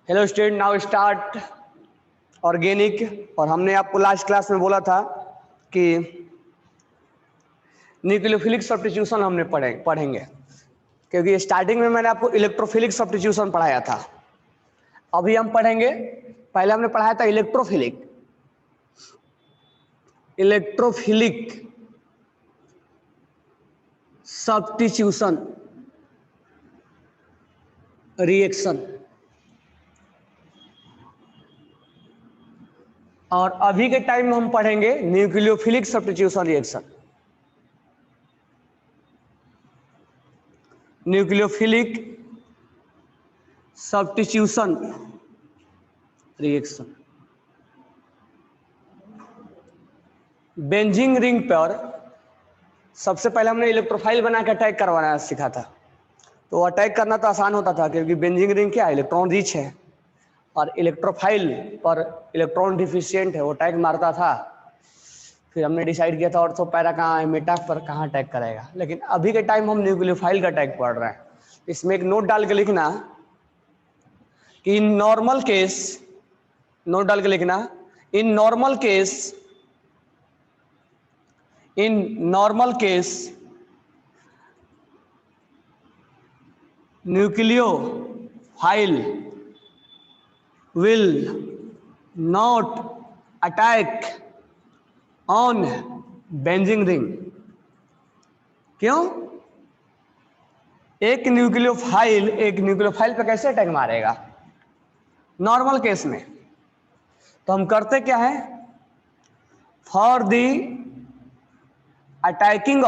Hello student, now start organic. और हमने आपको लास्ट क्लास में बोला था कि न्यूक्लियोफिलिक सब्स्टिट्यूशन हमने पढ़ेंगे, क्योंकि स्टार्टिंग में मैंने आपको इलेक्ट्रोफिलिक सब्स्टिट्यूशन पढ़ाया था। अभी हम पढ़ेंगे, पहले हमने पढ़ाया था इलेक्ट्रोफिलिक सब्स्टिट्यूशन रिएक्शन, और अभी के टाइम में हम पढ़ेंगे nucleophilic substitution reaction. Nucleophilic substitution reaction benzene ring पर सबसे पहले हमने इलेक्ट्रोफाइल बना के अटैक करवाना सीखा था। तो अटैक करना तो आसान होता था, क्योंकि बेंजिंग रिंग क्या है, इलेक्ट्रॉन रिच है, और इलेक्ट्रोफाइल पर इलेक्ट्रॉन डिफिशियंट है, वो अटैक मारता था। फिर हमने डिसाइड किया था ऑर्थो पैरा कहाँ है, मेटा पर कहाँ अटैक करेगा। लेकिन अभी के टाइम हम न्यूक्लियोफाइल का अटैक पढ़ रहे हैं। इसमें एक नोट डाल के लिखना कि इन नॉर्मल केस, नोट डाल के लिखना, in normal case nucleophile will not attack on benzene ring. क्यों? एक न्यूक्लियोफाइल पे कैसे अटैक मारेगा नॉर्मल केस में? तो हम करते क्या है, for the attacking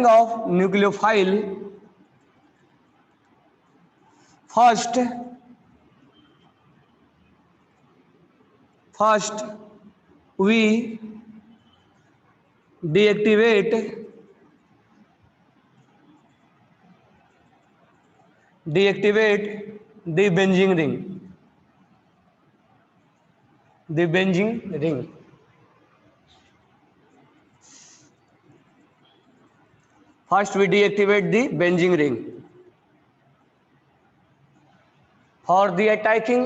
of nucleophile, first we deactivate the Benjing ring. First we deactivate the Benjing ring. For the attacking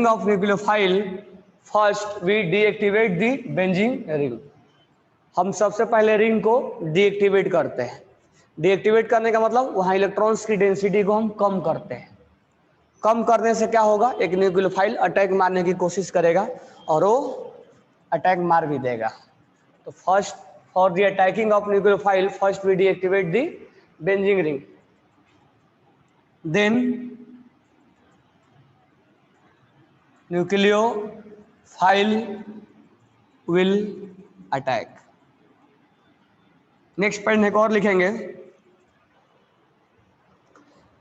of nucleophile, first we deactivate the Benjing ring. हम सबसे पहले रिंग को डीएक्टिवेट करते हैं। डीएक्टिवेट करने का मतलब वहां इलेक्ट्रॉन्स की डेंसिटी को हम कम करते हैं। कम करने से क्या होगा, एक न्यूक्लियोफाइल अटैक मारने की कोशिश करेगा और वो अटैक मार भी देगा। तो first, for the attacking of nucleophile, first we deactivate the benzene ring, then nucleophile will attack. Next point एक और लिखेंगे।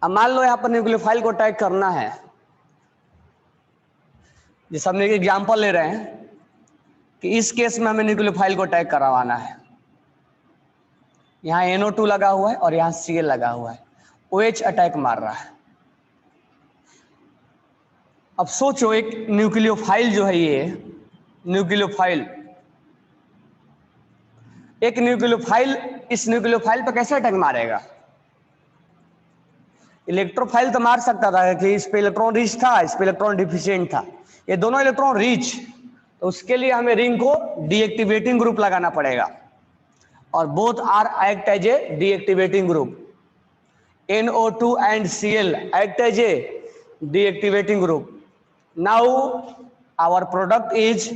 अब मान लो यहां पर न्यूक्लियोफाइल को अटैक करना है, जैसे हमने एक एग्जांपल ले रहे हैं कि इस केस में हमें न्यूक्लियोफाइल को अटैक करवाना है। यहां NO2 लगा हुआ है और यहां Cl लगा हुआ है, OH अटैक मार रहा है। अब सोचो, एक न्यूक्लियोफाइल जो है, ये न्यूक्लियोफाइल इस न्यूक्लियोफाइल पर कैसे अटैक मारेगा? इलेक्ट्रोफाइल तो मार सकता था कि इस पे इलेक्ट्रॉन रिच था, इस पे इलेक्ट्रॉन डिफिशिएंट था। ये दोनों इलेक्ट्रॉन रिच, तो उसके लिए हमें रिंग को डीएक्टिवेटिंग ग्रुप लगाना पड़ेगा, और both are act as a deactivating group. NO2 and Cl act as a deactivating group. Now our product is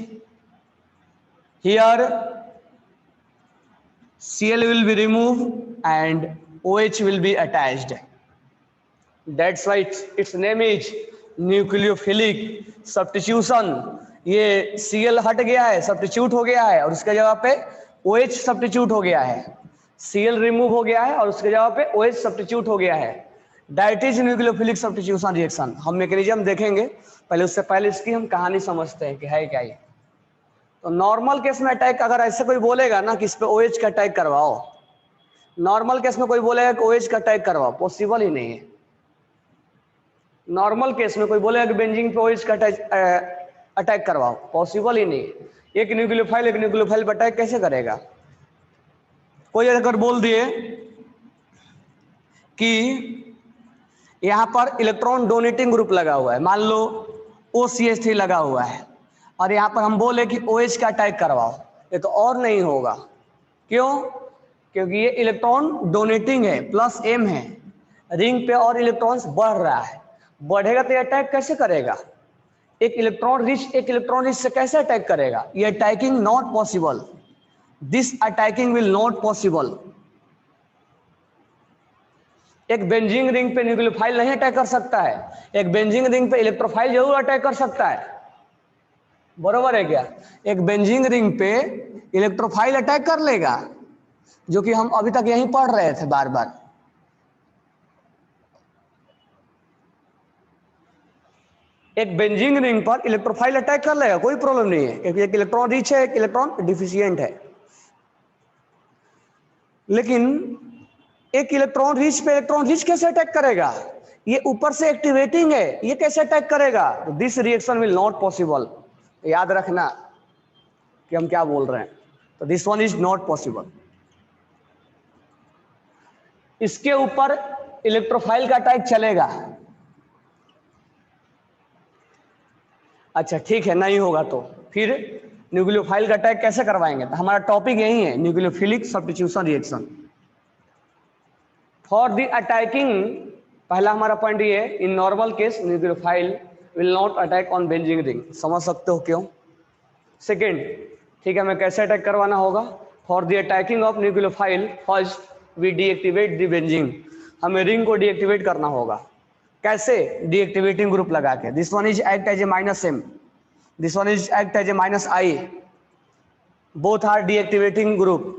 here, Cl will be removed and OH will be attached. That's why its name is nucleophilic substitution. ये Cl हट गया है, substitute हो गया है, और उसके जगह पे OH सब्स्टिट्यूट हो गया है। Cl रिमूव हो गया है और उसके जगह पे OH सब्स्टिट्यूट हो गया है। That is nucleophilic substitution reaction. हम मैकेनिज्म देखेंगे, पहले उससे पहले इसकी हम कहानी समझते हैं कि है क्या ये। तो नॉर्मल केस में अटैक, अगर ऐसे कोई बोलेगा ना कि इस पे OH का अटैक करवाओ, नॉर्मल केस में कोई बोलेगा कि OH का अटैक करवाओ, पॉसिबल ही नहीं है। नॉर्मल केस में कोई बोलेगा कि बेंजीन पे OH का अटैक करवाओ, पॉसिबल ही नहीं है। एक न्यूक्लियोफाइल पर अटैक कैसे करेगा? कोई अगर बोल दिए कि यहाँ पर इलेक्ट्रॉन डोनेटिंग ग्रुप लगा हुआ है, मान लो OCH3 लगा हुआ है, और यहाँ पर हम बोले कि OH का अटैक करवाओ, ये तो और नहीं होगा। क्यों? क्योंकि ये इलेक्ट्रॉन डोनेटिंग है, प्लस M है, रिंग पे और इलेक्ट्रॉन्स बढ़ रहा है, बढ़ेगा तो ये अटैक कैसे करेगा? एक इलेक्ट्रॉन रिच से कैसे अटैक करेगा? ये attacking not possible, this attacking will not possible. एक बेंजीन रिंग पे न्यूक्लियोफाइल नहीं अटैक कर सकता है, एक बेंजीन रिंग पे इलेक्ट्रोफाइल जरूर अटैक कर सकता है, बरोबर है क्या? एक बेंजीन रिंग पे इलेक्ट्रोफाइल अटैक कर लेगा, जो कि हम अभी तक यहीं पढ़ रहे थे बार बार। एक बेंजीन रिंग पर इलेक्ट्रोफाइल अटैक कर लेगा, कोई प्रॉब्लम नहीं है, एक इलेक्ट्रॉन रिच है, एक इलेक्ट्रॉन डिफिशियंट है। लेकिन एक इलेक्ट्रॉन रिच पे इलेक्ट्रॉन रिच कैसे अटैक करेगा? ये ऊपर से एक्टिवेटिंग है, ये कैसे अटैक करेगा? This reaction will not possible. याद रखना कि हम क्या बोल रहे हैं, तो this one is not possible. इसके ऊपर इलेक्ट्रोफाइल का अटैक चलेगा। अच्छा ठीक है, नहीं होगा तो फिर न्यूक्लियोफाइल का अटैक कैसे करवाएंगे? तो हमारा टॉपिक यही है, nucleophilic substitution reaction. For the attacking, पहला हमारा पॉइंट ये है, in normal case nucleophile will not attack on benzene ring. समझ सकते हो क्यों? सेकेंड, ठीक है, हमें कैसे अटैक करवाना होगा? For the attacking of nucleophile first we deactivate the benzene. हमें रिंग को डीएक्टिवेट करना होगा। कैसे? डीएक्टिवेटिंग ग्रुप लगा के। This one is act as a -M, this one is act as a -I, both are deactivating group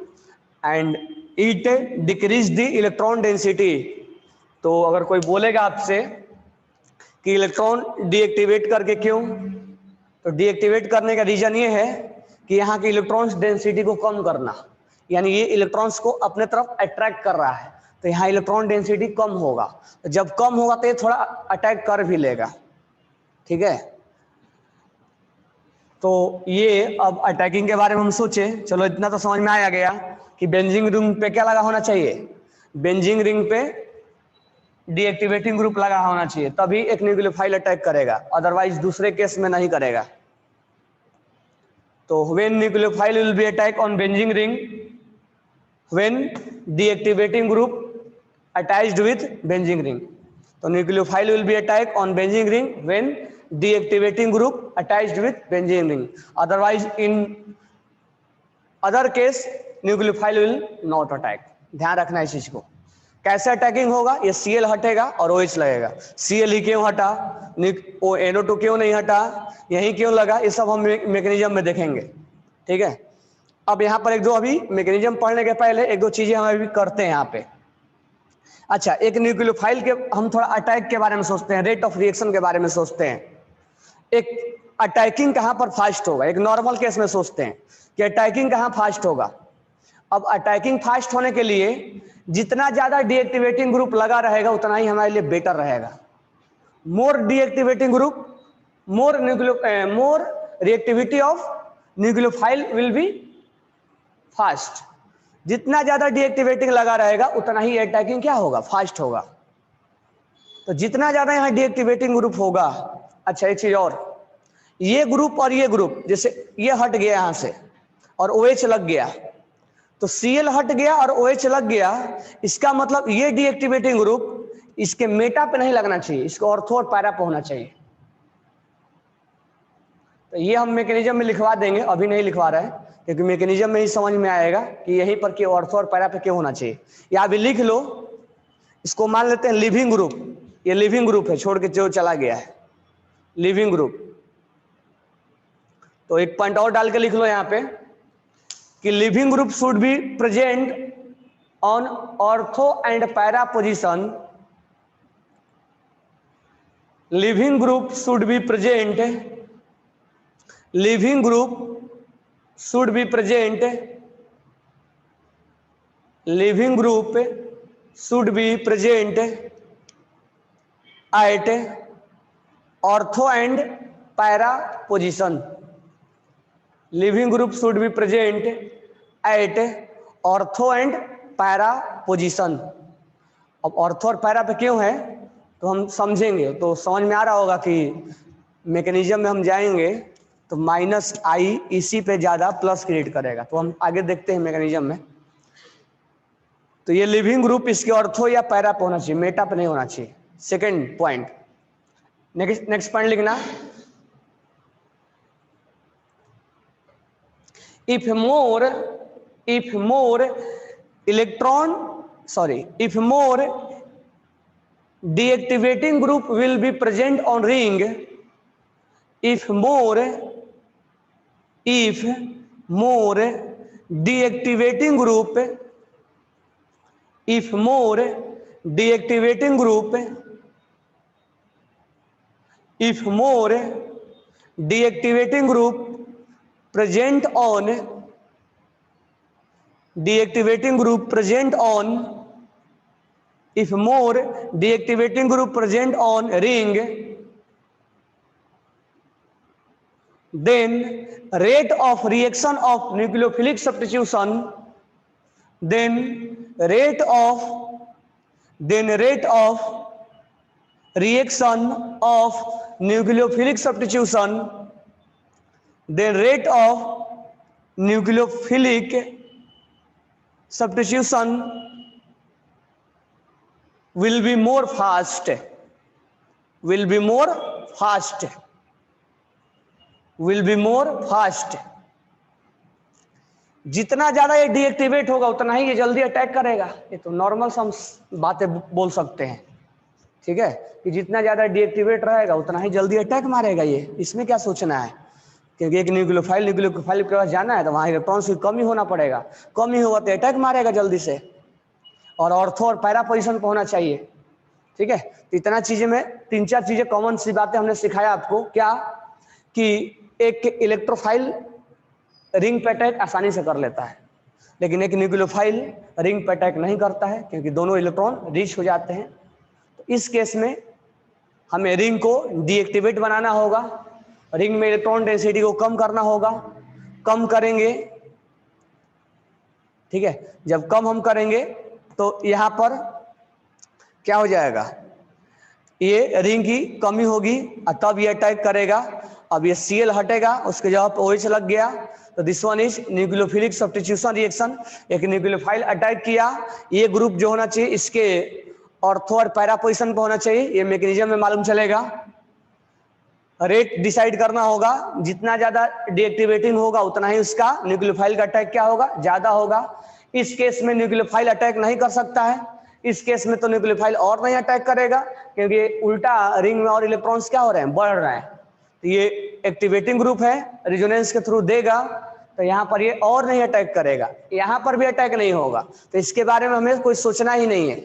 and it decrease the electron density. तो अगर कोई बोलेगा आपसे कि इलेक्ट्रॉन डीएक्टिवेट करके क्यों, तो डीएक्टिवेट करने का रीजन ये है कि यहाँ की इलेक्ट्रॉन्स डेंसिटी को कम करना, यानी ये इलेक्ट्रॉन्स को अपने तरफ अट्रैक्ट कर रहा है, तो यहाँ इलेक्ट्रॉन डेंसिटी कम होगा। तो जब कम होगा तो ये थोड़ा अटैक कर भी लेगा, ठीक है। तो ये अब अटैकिंग के बारे में हम सोचे, चलो इतना तो समझ में आया गया कि बेंजीन रिंग पे क्या लगा होना चाहिए? बेंजीन रिंग पे डीएक्टिवेटिंग ग्रुप लगा होना चाहिए, तभी एक न्यूक्लियोफाइल अटैक करेगा, अदरवाइज दूसरे केस में नहीं करेगा। तो when nucleophile will be attack on benzene ring, when deactivating group attached with benzene ring. तो nucleophile will be attack on benzene ring when deactivating group attached with benzene ring, otherwise in other case nucleophile will not attack. ध्यान रखना इस चीज को। कैसे attacking होगा? ये Cl हटेगा और OH लगेगा। Cl ही क्यों हटा, NO2 क्यों नहीं हटा, यही क्यों लगा, ये सब हम मैकेनिज्म में देखेंगे, ठीक है। अब यहाँ पर एक दो अभी मैकेनिज्म पढ़ने के पहले एक दो चीजें हम अभी करते हैं यहाँ पे। अच्छा, एक न्यूक्लियोफाइल के हम थोड़ा अटैक के बारे में सोचते हैं, रेट ऑफ रिएक्शन के बारे में सोचते हैं। एक अटैकिंग कहाँ पर फास्ट होगा? एक नॉर्मल केस में सोचते हैं कि अटैकिंग कहाँ फास्ट होगा। अब अटैकिंग फास्ट होने के लिए जितना ज्यादा डीएक्टिवेटिंग ग्रुप लगा रहेगा उतना ही हमारे लिए बेटर रहेगा। More deactivating group, more reactivity of nucleophile will be fast. जितना ज्यादा डीएक्टिवेटिंग लगा रहेगा उतना ही अटैकिंग क्या होगा? फास्ट होगा। तो जितना ज्यादा यहाँ डीएक्टिवेटिंग ग्रुप होगा। अच्छा एक चीज और, ये ग्रुप और ये ग्रुप, जैसे ये हट गया यहाँ से और OH लग गया, तो Cl हट गया और OH लग गया, इसका मतलब ये डीएक्टिवेटिंग ग्रुप इसके मेटा पे नहीं लगना चाहिए, इसको ऑर्थो और पैरा पे होना चाहिए। तो ये हम मैकेनिज्म में लिखवा देंगे, अभी नहीं लिखवा रहे हैं क्योंकि मैकेनिज्म में ही समझ में आएगा कि यहीं पर क्यों ऑर्थो और पैरा पे क्यों होना चाहिए। या अभी लिख लो, इसको मान लेते हैं लिविंग ग्रुप। ये लिविंग ग्रुप है, छोड़ के जो चला गया है लिविंग ग्रुप। तो एक पॉइंट और डाल के लिख लो यहाँ पे कि leaving group should be present on ortho and para position. Leaving group should be present, leaving group should be present, leaving group should be present at ortho and para position. Leaving group should be present at ortho and para position. अब ortho और para पे क्यों है तो हम समझेंगे, तो समझ में आ रहा होगा कि मैकेनिज्म में हम जाएंगे तो -I इसी पे ज़्यादा प्लस क्रिएट करेगा। तो हम आगे देखते हैं मैकेनिज्म में। तो ये लिविंग ग्रुप इसके ऑर्थो या पैरा पे होना चाहिए, मेटा पे नहीं होना चाहिए। सेकेंड पॉइंट, नेक्स्ट पॉइंट लिखना, if more deactivating group will be present on ring, if more deactivating group present on ring, then rate of reaction of nucleophilic substitution will be more fast, जितना ज्यादा ये deactivate होगा उतना ही ये जल्दी attack करेगा। ये तो नॉर्मल हम बातें बोल सकते हैं, ठीक है, कि जितना ज्यादा डीएक्टिवेट रहेगा उतना ही जल्दी अटैक मारेगा ये, इसमें क्या सोचना है, क्योंकि एक न्यूक्लियोफाइल के पास जाना है तो वहां इलेक्ट्रॉन्स की कमी होना पड़ेगा, कमी होगा तो अटैक मारेगा जल्दी से, और ऑर्थो और पैरा पोजिशन पर होना चाहिए, ठीक है। तो इतना चीजें में 3-4 चीजें कॉमन सी बातें हमने सिखाया आपको, क्या कि एक इलेक्ट्रोफाइल रिंग पे अटैक आसानी से कर लेता है, लेकिन एक न्यूक्लियोफाइल रिंग पे अटैक नहीं करता है क्योंकि दोनों इलेक्ट्रॉन रीच हो जाते हैं। तो इस केस में हमें रिंग को डीएक्टिवेट बनाना होगा, रिंग में इलेक्ट्रॉन डेंसिटी को कम करना होगा, कम करेंगे, ठीक है। जब कम हम करेंगे तो यहां पर क्या हो जाएगा, ये रिंग की कमी होगी और तब ये अटैक करेगा। अब ये Cl हटेगा, उसके जगह पर OH लग गया, तो this one is nucleophilic substitution reaction. एक न्यूक्लियोफाइल अटैक किया, ये ग्रुप जो होना चाहिए इसके ऑर्थो और पैरा पोजिशन पर होना चाहिए, ये मैकेनिज्म में मालूम चलेगा। रेट डिसाइड करना होगा, जितना ज्यादा डीएक्टिवेटिंग होगा उतना ही उसका न्यूक्लियोफाइल का अटैक क्या होगा, ज्यादा होगा। इस केस में न्यूक्लियोफाइल अटैक नहीं कर सकता है, इस केस में तो न्यूक्लियोफाइल और नहीं अटैक करेगा क्योंकि उल्टा रिंग में और इलेक्ट्रॉन्स क्या हो रहे हैं, बढ़ रहे हैं। तो ये एक्टिवेटिंग ग्रुप है, रेजोनेंस के थ्रू देगा, तो यहाँ पर ये और नहीं अटैक करेगा, यहाँ पर भी अटैक नहीं होगा। तो इसके बारे में हमें कोई सोचना ही नहीं है,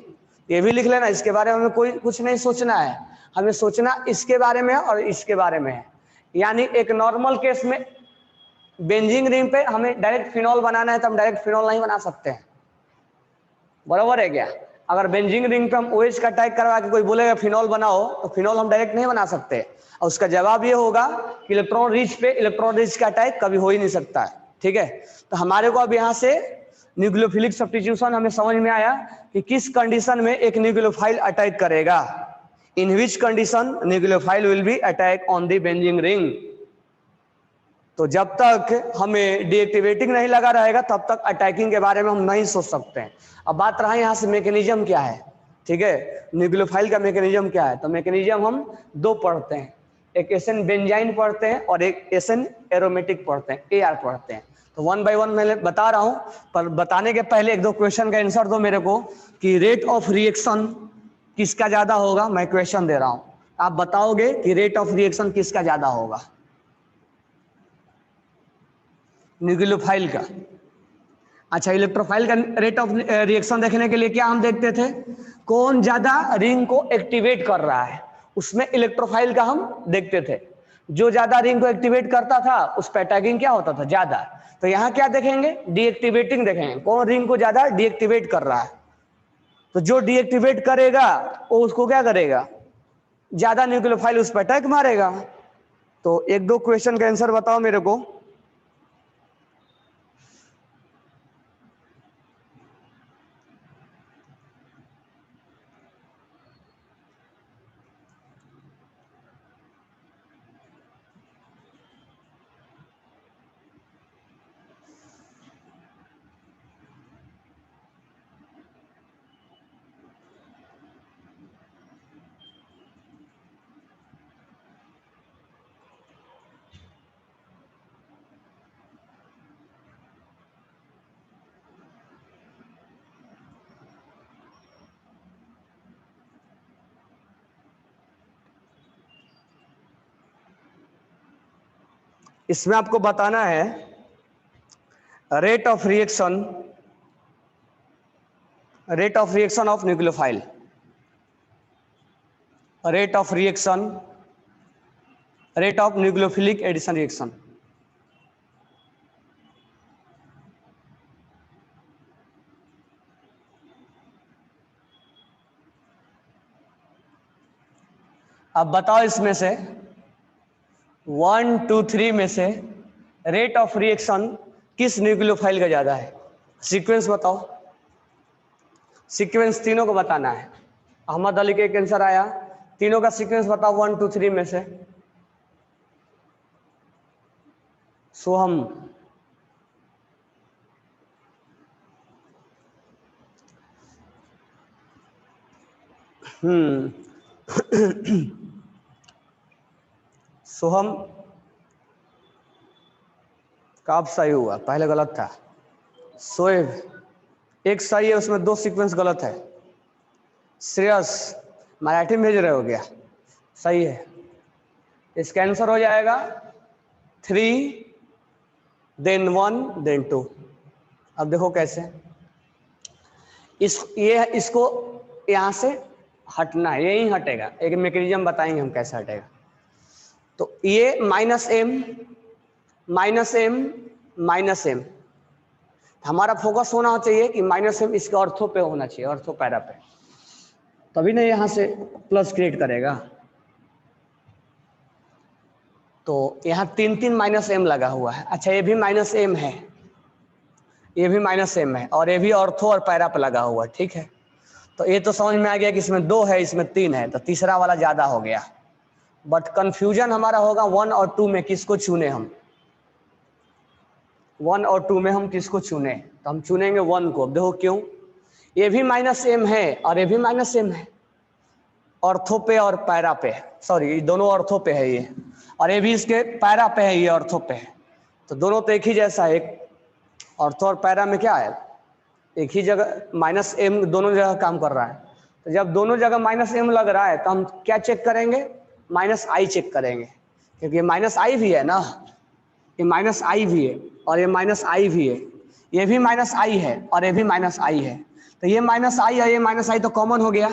ये भी लिख लेना, इसके बारे में हमें कोई कुछ नहीं सोचना है, हमें सोचना इसके बारे में और इसके बारे में है। यानी एक नॉर्मल केस में बेंजीन रिंग पे हमें डायरेक्ट फिनॉल बनाना है तो हम डायरेक्ट फिनॉल नहीं बना सकते हैं, बराबर है क्या। अगर बेंजीन रिंग पे हम OH का अटैक करवा के कोई बोलेगा फिनॉल बनाओ तो फिनॉल हम डायरेक्ट नहीं बना सकते, और उसका जवाब ये होगा कि इलेक्ट्रॉन रिच पे इलेक्ट्रॉन रिच का अटैक कभी हो ही नहीं सकता है, ठीक है। तो हमारे को अब यहाँ से न्यूक्लियोफिलिक सब्स्टिट्यूशन हमें समझ में आया कि किस कंडीशन में एक न्यूक्लियोफाइल अटैक करेगा, in which condition nucleophile will be attack on the benzene ring. तो जब तक हमें डीएक्टिवेटिंग नहीं लगा रहेगा तब तक अटैकिंग के बारे में हम नहीं सोच सकते हैं। अब बात रहा यहाँ से मैकेनिज्म क्या है, ठीक है, न्यूक्लियोफाइल का मैकेनिज्म क्या है। तो मैकेनिज्म हम दो पढ़ते हैं, एक एसएन बेंजाइन पढ़ते हैं और एक एसएन एरोमेटिक पढ़ते हैं, AR पढ़ते हैं। तो 1 बाय 1 मैं बता रहा हूँ, पर बताने के पहले 1-2 क्वेश्चन का आंसर दो मेरे को कि रेट ऑफ रिएक्शन किसका ज्यादा होगा। मैं क्वेश्चन दे रहा हूँ, आप बताओगे कि रेट ऑफ रिएक्शन किसका ज्यादा होगा, न्यूक्लियोफाइल का। अच्छा, इलेक्ट्रोफाइल का रेट ऑफ रिएक्शन देखने के लिए क्या हम देखते थे, कौन ज्यादा रिंग को एक्टिवेट कर रहा है, उसमें इलेक्ट्रोफाइल का हम देखते थे। जो ज्यादा रिंग को एक्टिवेट करता था उस पर अटैकिंग क्या होता था, ज्यादा। तो यहाँ क्या देखेंगे, डीएक्टिवेटिंग देखेंगे, कौन रिंग को ज्यादा डीएक्टिवेट कर रहा है। तो जो डीएक्टिवेट करेगा वो उसको क्या करेगा, ज्यादा न्यूक्लियोफाइल उस पर अटैक मारेगा। तो 1-2 क्वेश्चन का आंसर बताओ मेरे को। इसमें आपको बताना है rate of reaction of nucleophile, rate of nucleophilic addition reaction. अब बताओ इसमें से 1 2 3 में से रेट ऑफ रिएक्शन किस न्यूक्लियोफाइल का ज्यादा है? सीक्वेंस बताओ, सीक्वेंस तीनों को बताना है। अहमद अली का एक आंसर आया, तीनों का सीक्वेंस बताओ 1 2 3 में से। सोहम, सोहम कब सही हुआ? पहले गलत था। सोएब एक सही है, उसमें 2 सीक्वेंस गलत है। श्रेयस मराठी में भेज रहे हो क्या? सही है। इसका आंसर हो जाएगा 3 then 1 then 2। अब देखो कैसे इसको यहां से हटना है, यही हटेगा। एक मैकेनिज्म बताएंगे हम कैसे हटेगा। तो ये माइनस एम, हमारा फोकस होना चाहिए कि माइनस एम इसके ऑर्थो पे होना चाहिए, ऑर्थो पैरा पे, तभी ना यहां से प्लस क्रिएट करेगा। तो यहाँ 3 माइनस एम लगा हुआ है। अच्छा ये भी माइनस एम है, ये भी माइनस एम है, और ये भी ऑर्थो और पैरा पे लगा हुआ है। ठीक है, तो ये तो समझ में आ गया कि इसमें 2 है, इसमें 3 है, तो तीसरा वाला ज्यादा हो गया। बट कंफ्यूजन हमारा होगा 1 और 2 में किसको चुने हम। 1 और 2 में हम किसको चुने? तो हम चुनेंगे 1 को। देखो क्यों, ये भी माइनस एम है और ये भी माइनस एम है, ऑर्थो पे और पैरा पे, सॉरी दोनों ऑर्थो पे है ये, और ये भी इसके पैरा पे है, ये ऑर्थो पे है। तो दोनों तो एक ही जैसा है, एक ऑर्थो और पैरा में क्या है, एक ही जगह माइनस एम दोनों जगह काम कर रहा है। तो जब दोनों जगह माइनस एम लग रहा है तो हम क्या चेक करेंगे? माइनस आई चेक करेंगे, क्योंकि ये माइनस आई भी है ना, ये माइनस आई भी है और ये माइनस आई भी है, ये भी माइनस आई है और ये भी माइनस आई है। तो ये माइनस आई और ये माइनस आई तो कॉमन हो गया।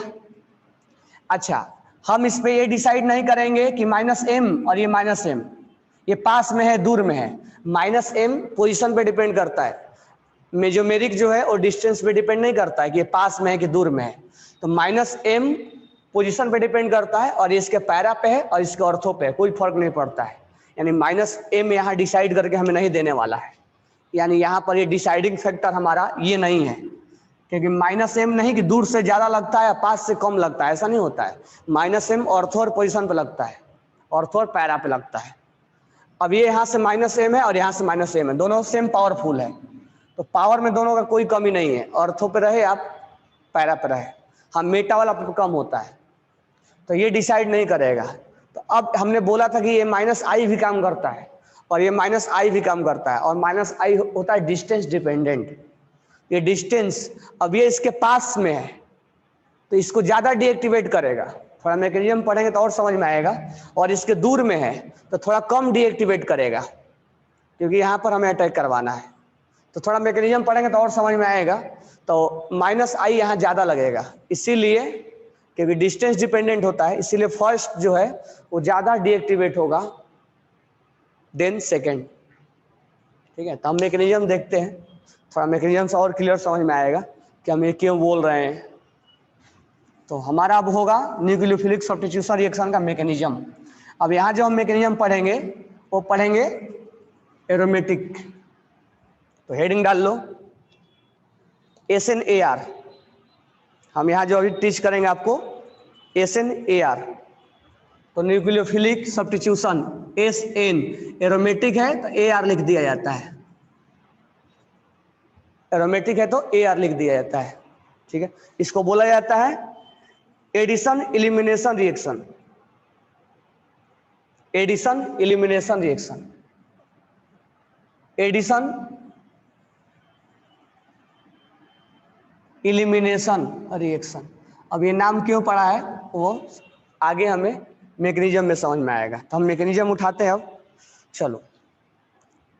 अच्छा, हम इस पे ये डिसाइड नहीं करेंगे कि माइनस एम और ये माइनस एम ये पास में है दूर में है। माइनस एम पोजीशन पे डिपेंड करता है, मेजोमेरिक जो है वो डिस्टेंस पे डिपेंड नहीं करता है कि ये पास में है कि दूर में है। तो माइनस एम पोजीशन पे डिपेंड करता है, और इसके पैरा पे है और इसके ऑर्थो पे है, कोई फर्क नहीं पड़ता है। यानी माइनस एम यहाँ डिसाइड करके हमें नहीं देने वाला है, यानी यहाँ पर ये डिसाइडिंग फैक्टर हमारा ये नहीं है, क्योंकि माइनस एम नहीं कि दूर से ज्यादा लगता है पास से कम लगता है, ऐसा नहीं होता है। माइनस एम ऑर्थो और पोजीशन पे लगता है, ऑर्थो और पैरा पे लगता है। अब ये यहाँ से माइनस एम है और यहाँ से माइनस एम है, दोनों सेम पावरफुल है, तो पावर में दोनों का कोई कमी नहीं है, ऑर्थो पे रहे आप पैरा पे रहे। हाँ, मेटा वाला कम होता है, तो ये डिसाइड नहीं करेगा। तो अब हमने बोला था कि ये माइनस आई भी काम करता है और ये माइनस आई भी काम करता है, और माइनस आई होता है डिस्टेंस डिपेंडेंट। ये डिस्टेंस अब ये इसके पास में है तो इसको ज्यादा डीएक्टिवेट करेगा, थोड़ा मैकेनिज्म पढ़ेंगे तो और समझ में आएगा। और इसके दूर में है तो थोड़ा कम डीएक्टिवेट करेगा, क्योंकि यहाँ पर हमें अटैक करवाना है। तो थोड़ा मैकेनिज्म पढ़ेंगे तो और समझ में आएगा। तो माइनस आई यहाँ ज्यादा लगेगा, इसीलिए क्योंकि डिस्टेंस डिपेंडेंट होता है, इसीलिए फर्स्ट जो है वो ज्यादा डीएक्टिवेट होगा देन सेकेंड। ठीक है, तो हम मैकेनिज्म देखते हैं, थोड़ा मैकेनिज्म से और क्लियर समझ में आएगा कि हम ये क्यों बोल रहे हैं। तो हमारा अब होगा न्यूक्लियोफिलिक सब्स्टिट्यूशन रिएक्शन का मैकेनिज्म। अब यहाँ जो हम मैकेनिज्म पढ़ेंगे वो पढ़ेंगे एरोमेटिक। तो हेडिंग डाल लो SNAR। हम यहाँ जो अभी टीच करेंगे आपको SNAR। तो न्यूक्लियोफिलिक सब्स्टिट्यूशन SN, एरोमेटिक है तो AR लिख दिया जाता है, एरोमेटिक है तो AR लिख दिया जाता है। ठीक है, इसको बोला जाता है addition elimination reaction, addition elimination reaction, addition elimination reaction. अब ये नाम क्यों पड़ा है वो आगे हमें मैकेनिज्म में समझ में आएगा। तो हम मैकेनिज्म उठाते हैं अब। चलो,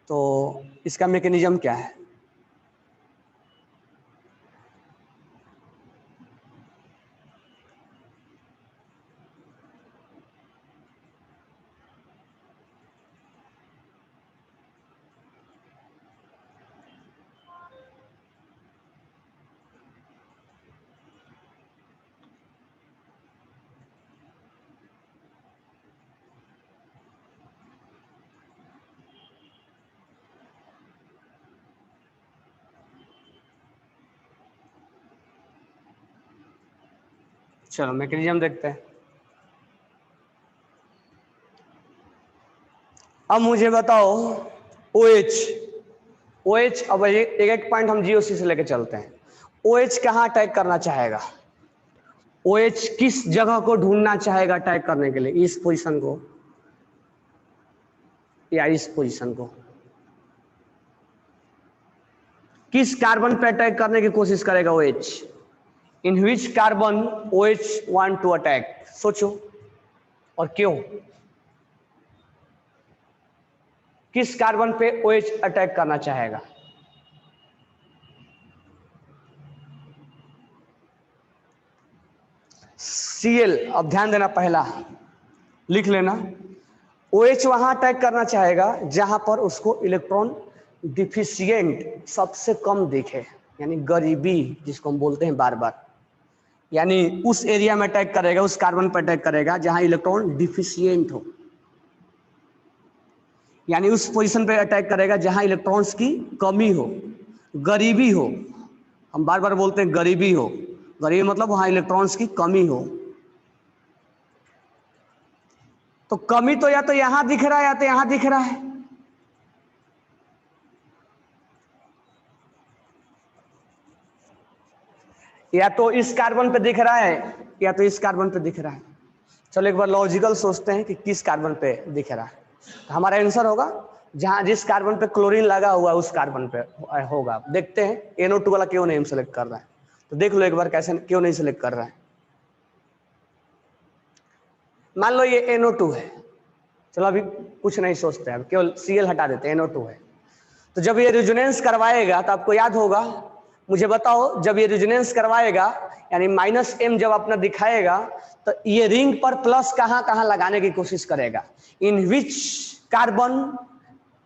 तो इसका मैकेनिज्म क्या है? चलो मैकेनिज्म देखते हैं। अब मुझे बताओ OH, OH, अब एक एक पॉइंट हम GOC से लेके चलते हैं। OH कहाँ अटैक करना चाहेगा? OH किस जगह को ढूंढना चाहेगा अटैक करने के लिए? इस पोजीशन को या इस पोजीशन को? किस कार्बन पे अटैक करने की कोशिश करेगा OH? In which carbon OH want to attack? सोचो, और क्यों? किस कार्बन पे OH अटैक करना चाहेगा? Cl, अब ध्यान देना, पहला लिख लेना। OH वहां अटैक करना चाहेगा जहां पर उसको इलेक्ट्रॉन डिफिशियंट सबसे कम दिखे, यानी गरीबी जिसको हम बोलते हैं बार बार, यानी उस एरिया में अटैक करेगा, उस कार्बन पर अटैक करेगा जहां इलेक्ट्रॉन डिफिशियंट हो, यानी उस पोजीशन पे अटैक करेगा जहां इलेक्ट्रॉन्स की कमी हो, गरीबी हो। हम बार बार बोलते हैं गरीबी हो, गरीबी मतलब वहां इलेक्ट्रॉन्स की कमी हो। तो कमी तो या तो यहां दिख रहा है या तो यहां दिख रहा है। या तो इस कार्बन पे दिख रहा है या तो इस कार्बन पे दिख रहा है। चलो एक बार लॉजिकल सोचते हैं कि किस कार्बन पे दिख रहा है। तो हमारा आंसर होगा जहां जिस कार्बन पे क्लोरीन लगा हुआ है उस कार्बन पे होगा। देखते हैं NO2 वाला क्यों नहीं हम सेलेक्ट कर रहा है, तो देख लो एक बार कैसे क्यों नहीं सिलेक्ट कर रहा है। मान लो ये NO2 है, चलो अभी कुछ नहीं सोचते हैं, केवल Cl हटा देते हैं, NO2 है। तो जब ये रेजोनेंस करवाएगा तो आपको याद होगा, मुझे बताओ, जब ये रेजोनेंस करवाएगा यानी -M जब अपना दिखाएगा तो ये रिंग पर प्लस कहां कहां लगाने की कोशिश करेगा? In which carbon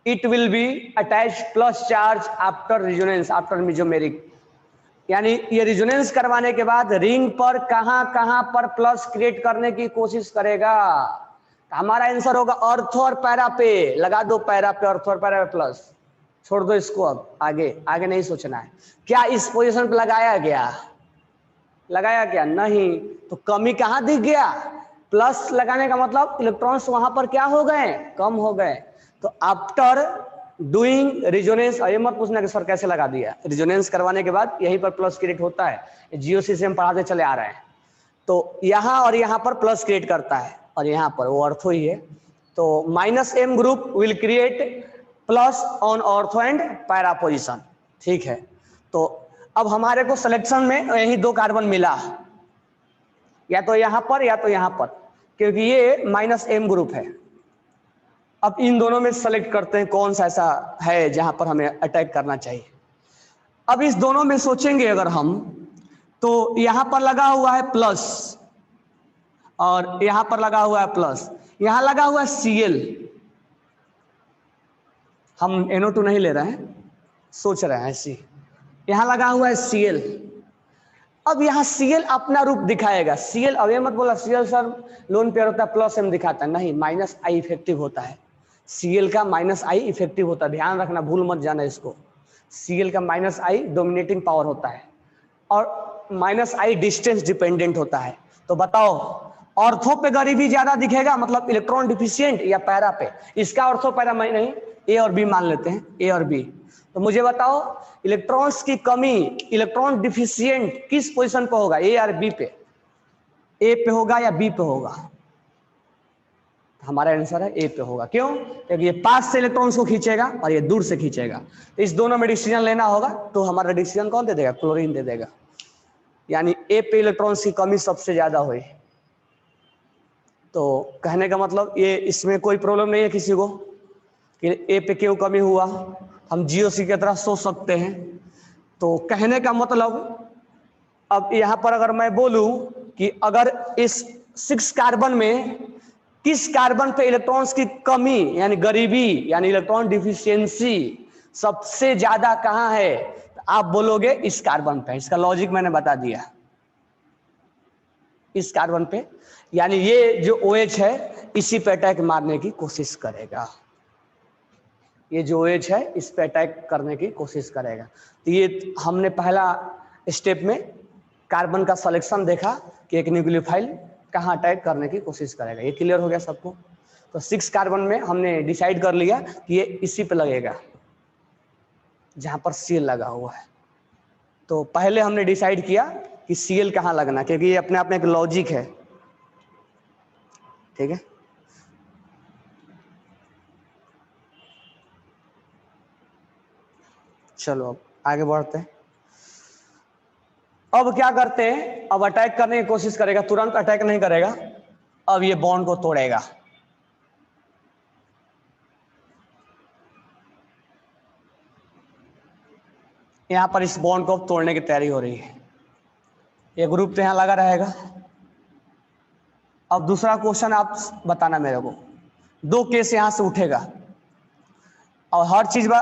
it will be attach plus charge after resonance, after mesomeric, यानी ये रेजोनेंस करवाने के बाद रिंग पर कहां कहां पर प्लस क्रिएट करने की कोशिश करेगा? हमारा आंसर होगा ऑर्थो और पैरा पे। लगा दो पैरा पे, ऑर्थो और पैरा पे प्लस, छोड़ दो इसको, अब आगे आगे नहीं सोचना है। क्या इस पोजीशन पे लगाया गया? लगाया गया नहीं, तो कमी कहां दिख गया? प्लस लगाने का मतलब इलेक्ट्रॉन्स वहां पर क्या हो गए? कम हो गए। तो आफ्टर डूइंग रेजोनेंस, ये मत पूछना कि सर कैसे लगा दिया, रेजोनेंस करवाने के बाद यहीं पर प्लस क्रिएट होता है, GOC से हम पढ़ाते चले आ रहे हैं। तो यहां और यहां पर प्लस क्रिएट करता है और यहां पर वो ऑर्थो ही है, तो -M group will create plus on ortho and para position. ठीक है, तो अब हमारे को सिलेक्शन में यही दो कार्बन मिला, या तो यहां पर या तो यहां पर, क्योंकि ये -M ग्रुप है। अब इन दोनों में सेलेक्ट करते हैं कौन सा ऐसा है जहां पर हमें अटैक करना चाहिए। अब इस दोनों में सोचेंगे अगर हम, तो यहां पर लगा हुआ है प्लस और यहां पर लगा हुआ है प्लस, यहां लगा हुआ है Cl, हम NO2 नहीं ले रहे हैं, सोच रहे हैं ऐसी, यहां लगा हुआ है Cl। अब यहां Cl अपना रूप दिखाएगा। Cl, अब ये मत बोला Cl सर लोन पेयर होता है +M दिखाता है, नहीं, -I इफेक्टिव होता है। Cl का -I इफेक्टिव होता है, ध्यान रखना, भूल मत जाना इसको। Cl का -I डोमिनेटिंग पावर होता है और -I डिस्टेंस डिपेंडेंट होता है। तो बताओ ऑर्थो पे गरीबी ज्यादा दिखेगा, मतलब इलेक्ट्रॉन डिफिशियंट, या पैरा पे? इसका ऑर्थो पैरा नहीं, A और B मान लेते हैं, A और B। तो मुझे बताओ इलेक्ट्रॉन्स की कमी, इलेक्ट्रॉन डिफिशियंट किस पोजीशन पे होगा, A और B पे? A पे होगा या B पे होगा? हमारा आंसर है A पे होगा। क्यों? क्योंकि ये पास से इलेक्ट्रॉन्स को खींचेगा और ये दूर से खींचेगा। तो इस दोनों में डिसीजन लेना होगा, तो हमारा डिसीजन कौन दे देगा? क्लोरीन दे देगा, यानी A पे इलेक्ट्रॉन्स की कमी सबसे ज्यादा हुई। तो कहने का मतलब ये, इसमें कोई प्रॉब्लम नहीं है किसी को, कि ए पे क्यों कमी हुआ, हम GOC की तरह सोच सकते हैं। तो कहने का मतलब, अब यहाँ पर अगर मैं बोलूं कि अगर इस 6 कार्बन में किस कार्बन पे इलेक्ट्रॉन्स की कमी यानी गरीबी यानी इलेक्ट्रॉन डिफिशियंसी सबसे ज्यादा कहाँ है, तो आप बोलोगे इस कार्बन पे। इसका लॉजिक मैंने बता दिया, इस कार्बन पे, यानी ये जो OH है इसी पे अटैक मारने की कोशिश करेगा, ये जो OH है इस पे अटैक करने की कोशिश करेगा। तो ये हमने पहला स्टेप में कार्बन का सिलेक्शन देखा कि एक न्यूक्लियोफाइल कहाँ अटैक करने की कोशिश करेगा। ये क्लियर हो गया सबको। तो 6 कार्बन में हमने डिसाइड कर लिया कि ये इसी पे लगेगा जहां पर Cl लगा हुआ है। तो पहले हमने डिसाइड किया कि Cl कहाँ लगना, क्योंकि ये अपने आप में एक लॉजिक है, ठीक है। चलो अब आगे बढ़ते हैं। अब क्या करते हैं, अब अटैक करने की कोशिश करेगा, तुरंत अटैक नहीं करेगा, अब ये बॉन्ड को तोड़ेगा। यहां पर इस बॉन्ड को तोड़ने की तैयारी हो रही है, ये ग्रुप तो यहां लगा रहेगा। अब दूसरा क्वेश्चन आप बताना मेरे को, 2 केस यहां से उठेगा और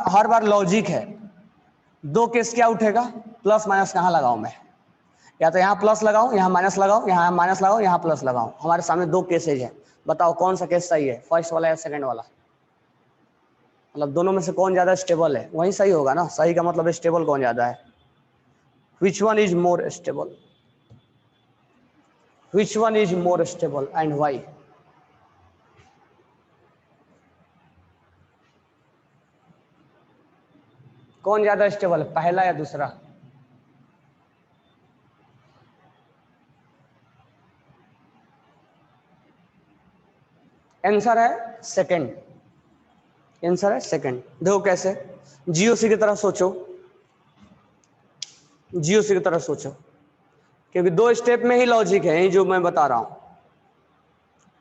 हर बार लॉजिक है। 2 केस क्या उठेगा, प्लस माइनस कहाँ लगाऊं मैं, या तो यहाँ प्लस लगाऊं, यहाँ माइनस लगाऊं, यहाँ माइनस लगाऊं, यहाँ प्लस लगाऊं। हमारे सामने 2 केसेज है, बताओ कौन सा केस सही है, फर्स्ट वाला या सेकंड वाला। मतलब दोनों में से कौन ज्यादा स्टेबल है, वही सही होगा ना। सही का मतलब स्टेबल कौन ज्यादा है, which one is more stable, which one is more stable and why. कौन ज्यादा स्टेबल है, पहला या दूसरा। आंसर है सेकंड, आंसर है सेकंड। देखो कैसे, GOC की तरह सोचो, GOC की तरह सोचो, क्योंकि 2 स्टेप में ही लॉजिक है, जो मैं बता रहा हूं।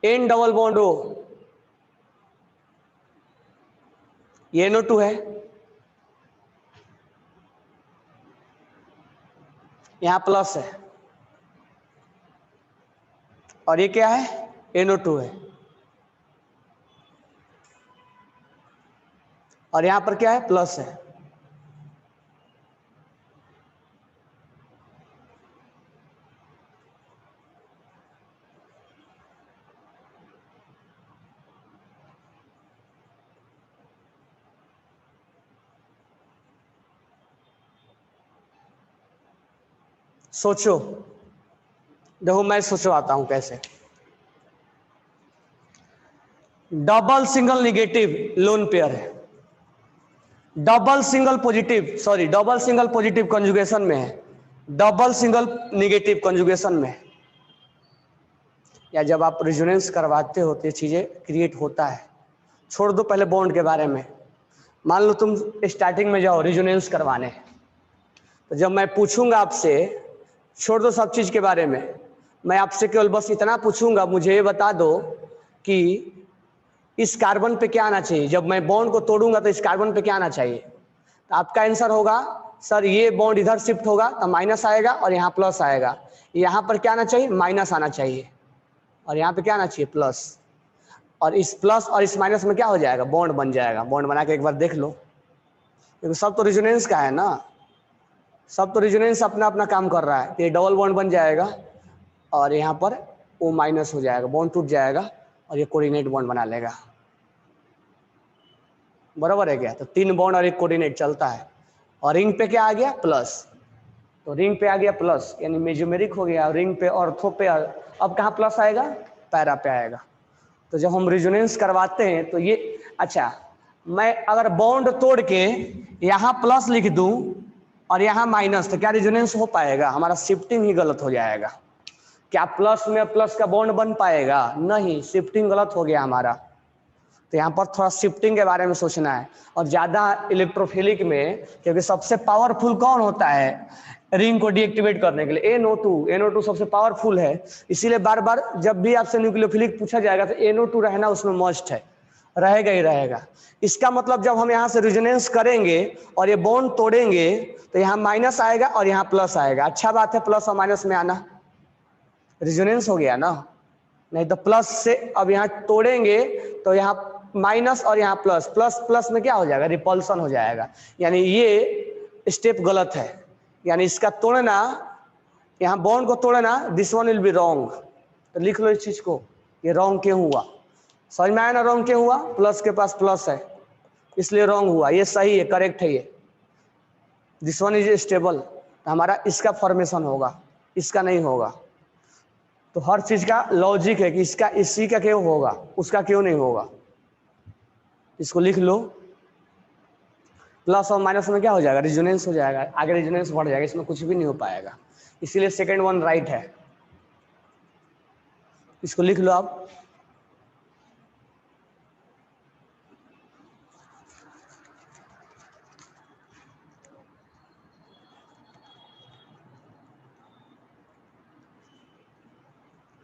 N डबल बॉन्ड O, ये NO2 है, यहां प्लस है, और ये क्या है, NO2 है, और यहां पर क्या है, प्लस है। सोचो, देखो मैं सोचवाता हूं कैसे। Double single negative lone pair है, डबल सिंगल पॉजिटिव कंजुगेशन में है, डबल सिंगल निगेटिव कंजुगेशन में है। या जब आप रेजोनेंस करवाते हो तो ये चीजें क्रिएट होता है। छोड़ दो पहले बॉन्ड के बारे में, मान लो तुम स्टार्टिंग में जाओ रेजोनेंस करवाने, तो जब मैं पूछूंगा आपसे, छोड़ दो सब चीज के बारे में, मैं आपसे केवल बस इतना पूछूंगा, मुझे ये बता दो कि इस कार्बन पे क्या आना चाहिए। जब मैं बॉन्ड को तोड़ूंगा तो इस कार्बन पे क्या आना चाहिए, तो आपका आंसर होगा सर ये बॉन्ड इधर शिफ्ट होगा तो माइनस आएगा और यहाँ प्लस आएगा। यहाँ पर क्या आना चाहिए, माइनस आना चाहिए, और यहाँ पे क्या आना चाहिए, प्लस। और इस प्लस और इस माइनस में क्या हो जाएगा, बॉन्ड बन जाएगा। बॉन्ड बना के एक बार देख लो, क्योंकि सब तो रेजोनेंस का है ना, सब तो रेजोनेंस अपना अपना काम कर रहा है। तो ये डबल बॉन्ड बन जाएगा और यहाँ पर O माइनस हो जाएगा, बॉन्ड टूट जाएगा और ये कोऑर्डिनेट बॉन्ड बना लेगा। बराबर है क्या, तो 3 बॉन्ड और एक कोऑर्डिनेट चलता है। और रिंग पे क्या आ गया, प्लस, तो रिंग पे आ गया प्लस, यानी मेजोमेरिक हो गया। रिंग पे ऑर्थो पे अब कहाँ प्लस आएगा, पैरा पे आएगा। तो जब हम रेजोनेंस करवाते हैं तो ये, अच्छा मैं अगर बॉन्ड तोड़ के यहाँ प्लस लिख दूं और यहाँ माइनस, तो क्या रेजोनेंस हो पाएगा, हमारा शिफ्टिंग ही गलत हो जाएगा। क्या प्लस में प्लस का बॉन्ड बन पाएगा, नहीं, शिफ्टिंग गलत हो गया हमारा। तो यहाँ पर थोड़ा शिफ्टिंग के बारे में सोचना है। और ज्यादा इलेक्ट्रोफिलिक में, क्योंकि सबसे पावरफुल कौन होता है रिंग को डीएक्टिवेट करने के लिए, NO2 सबसे पावरफुल है। इसीलिए बार बार जब भी आपसे न्यूक्लियोफिलिक पूछा जाएगा तो NO2 रहना उसमें मस्ट है। रहेगा ही रहेगा। इसका मतलब जब हम यहाँ से रेजोनेंस करेंगे और ये बॉन्ड तोड़ेंगे तो यहाँ माइनस आएगा और यहाँ प्लस आएगा। अच्छा बात है प्लस और माइनस में आना, रेजोनेंस हो गया ना। नहीं तो प्लस से अब यहाँ तोड़ेंगे तो यहाँ माइनस और यहाँ प्लस, प्लस प्लस में क्या हो जाएगा, रिपल्सन हो जाएगा। यानी ये स्टेप गलत है, यानी इसका तोड़ना, यहाँ बॉन्ड को तोड़ना, this one will be wrong. तो लिख लो इस चीज को, ये रॉन्ग क्यों हुआ, समझ में आया ना रॉन्ग क्यों हुआ, प्लस के पास प्लस है इसलिए रॉन्ग हुआ। ये सही है, करेक्ट है, ये दिस वन इज स्टेबल, तो हमारा इसका फॉर्मेशन होगा, इसका नहीं होगा। तो हर चीज का लॉजिक है कि इसका इसी का क्यों होगा, उसका क्यों नहीं होगा। इसको लिख लो, प्लस और माइनस में क्या हो जाएगा, रेजोनेंस हो जाएगा, आगे रेजोनेंस बढ़ जाएगा, इसमें कुछ भी नहीं हो पाएगा, इसीलिए सेकंड वन राइट है। इसको लिख लो आप,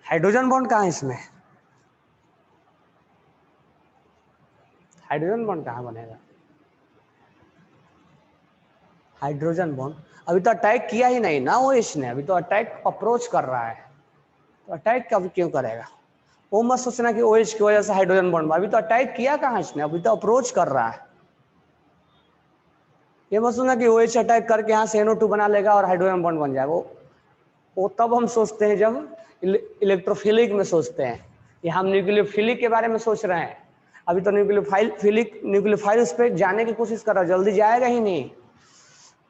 हाइड्रोजन बॉन्ड कहाँ है इसमें, हाइड्रोजन बॉन्ड कहाँ बनेगा, हाइड्रोजन बॉन्ड अभी तो अटैक किया ही नहीं ना वो, इसने अभी तो अटैक अप्रोच कर रहा है, तो अटैक कब क्यों करेगा। वो मत सोचना कि OH की वजह से हाइड्रोजन बॉन्ड, अभी तो अटैक किया कहाँ इसने, अभी तो अप्रोच कर रहा है। ये मत सोचना कि OH अटैक करके यहाँ से NO2 बना लेगा और हाइड्रोजन बॉन्ड बन जाएगा। वो तब हम सोचते हैं जब इलेक्ट्रोफिलिक में सोचते हैं, या हम न्यूक्लियोफिलिक के बारे में सोच रहे हैं। अभी तो न्यूक्लियोफाइल उस पर जाने की कोशिश कर रहा है, जल्दी जाएगा ही नहीं।